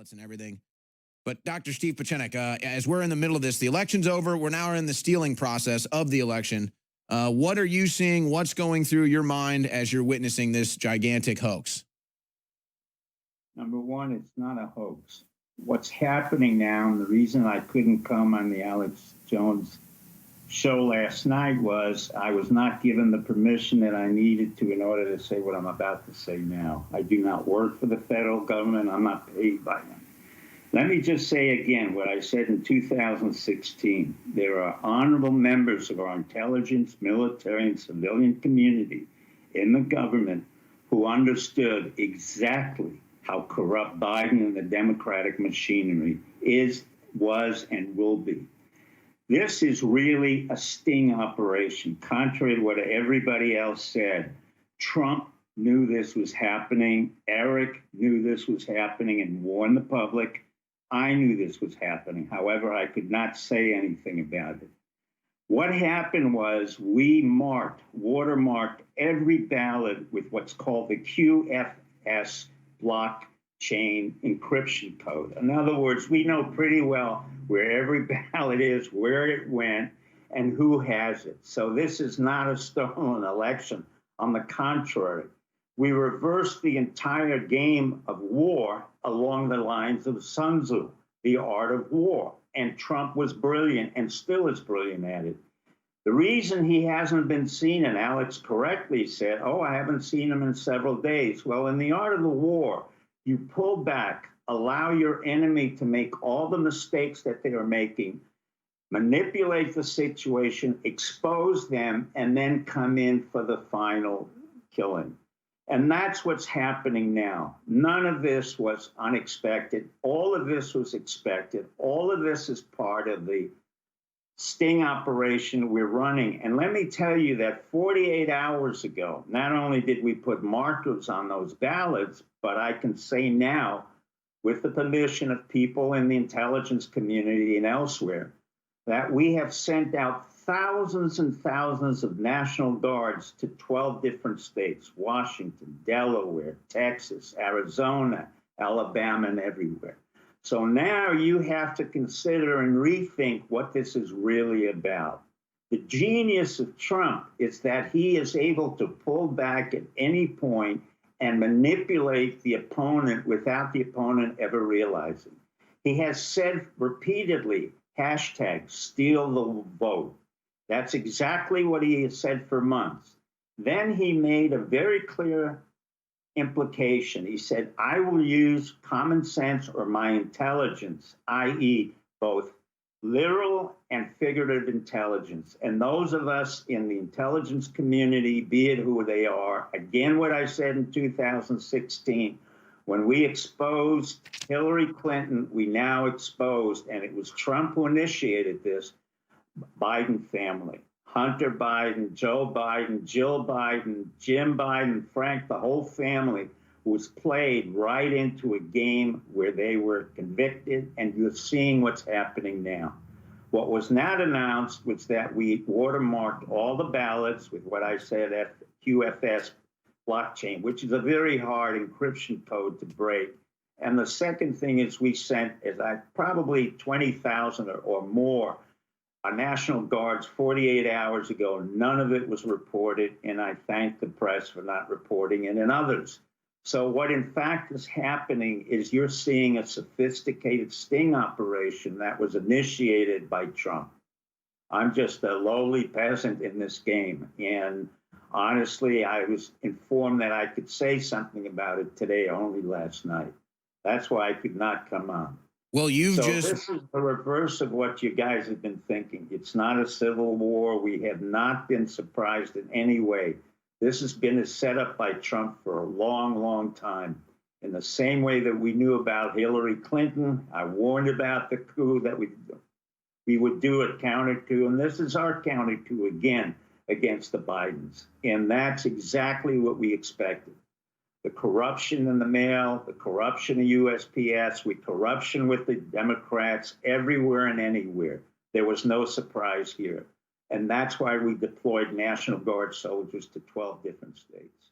ballots and everything. But Dr. Steve Pieczenik, as we're in the middle of this, the election's over. We're now in the stealing process of the election. What are you seeing? What's going through your mind as you're witnessing this gigantic hoax? Number one, it's not a hoax. What's happening now, and the reason I couldn't come on the Alex Jones show last night was I was not given the permission that I needed to in order to say what I'm about to say now. I do not work for the federal government. I'm not paid by them. Let me just say again what I said in 2016. There are honorable members of our intelligence, military, and civilian community in the government who understood exactly how corrupt Biden and the Democratic machinery is, was, and will be. This is really a sting operation. Contrary to what everybody else said, Trump knew this was happening. Eric knew this was happening and warned the public. I knew this was happening. However, I could not say anything about it. What happened was we watermarked every ballot with what's called the QFS blockchain encryption code. In other words, we know pretty well where every ballot is, where it went, and who has it. So this is not a stolen election. On the contrary, we reversed the entire game of war along the lines of Sun Tzu, the art of war. And Trump was brilliant and still is brilliant at it. The reason he hasn't been seen, and Alex correctly said, oh, I haven't seen him in several days. Well, in the art of the war, you pull back, allow your enemy to make all the mistakes that they are making, manipulate the situation, expose them, and then come in for the final killing. And that's what's happening now. None of this was unexpected. All of this was expected. All of this is part of the sting operation we're running. And let me tell you that 48 hours ago, not only did we put markers on those ballots, but I can say now, with the permission of people in the intelligence community and elsewhere, that we have sent out thousands and thousands of National Guards to 12 different states, Washington, Delaware, Texas, Arizona, Alabama, and everywhere. So now you have to consider and rethink what this is really about. The genius of Trump is that he is able to pull back at any point and manipulate the opponent without the opponent ever realizing. He has said repeatedly, hashtag steal the vote. That's exactly what he has said for months. Then he made a very clear implication. He said, I will use common sense or my intelligence, i.e., both literal and figurative intelligence. And those of us in the intelligence community, be it who they are, again, what I said in 2016, when we exposed Hillary Clinton, we now exposed, and it was Trump who initiated this, Biden family. Hunter Biden, Joe Biden, Jill Biden, Jim Biden, Frank, the whole family was played right into a game where they were convicted, and you're seeing what's happening now. What was not announced was that we watermarked all the ballots with what I said at QFS blockchain, which is a very hard encryption code to break. And the second thing is we sent probably 20,000 or more our National Guards 48 hours ago. None of it was reported, and I thank the press for not reporting it and others. So what in fact is happening is you're seeing a sophisticated sting operation that was initiated by Trump. I'm just a lowly peasant in this game. And honestly, I was informed that I could say something about it today, only last night. That's why I could not come on. Well, This is the reverse of what you guys have been thinking. It's not a civil war. We have not been surprised in any way. This has been a setup by Trump for a long, long time. In the same way that we knew about Hillary Clinton, I warned about the coup that we would do a counter coup, and this is our counter coup again against the Bidens. And that's exactly what we expected. The corruption in the mail, the corruption of USPS, corruption with the Democrats, everywhere and anywhere. There was no surprise here. And that's why we deployed National Guard soldiers to 12 different states.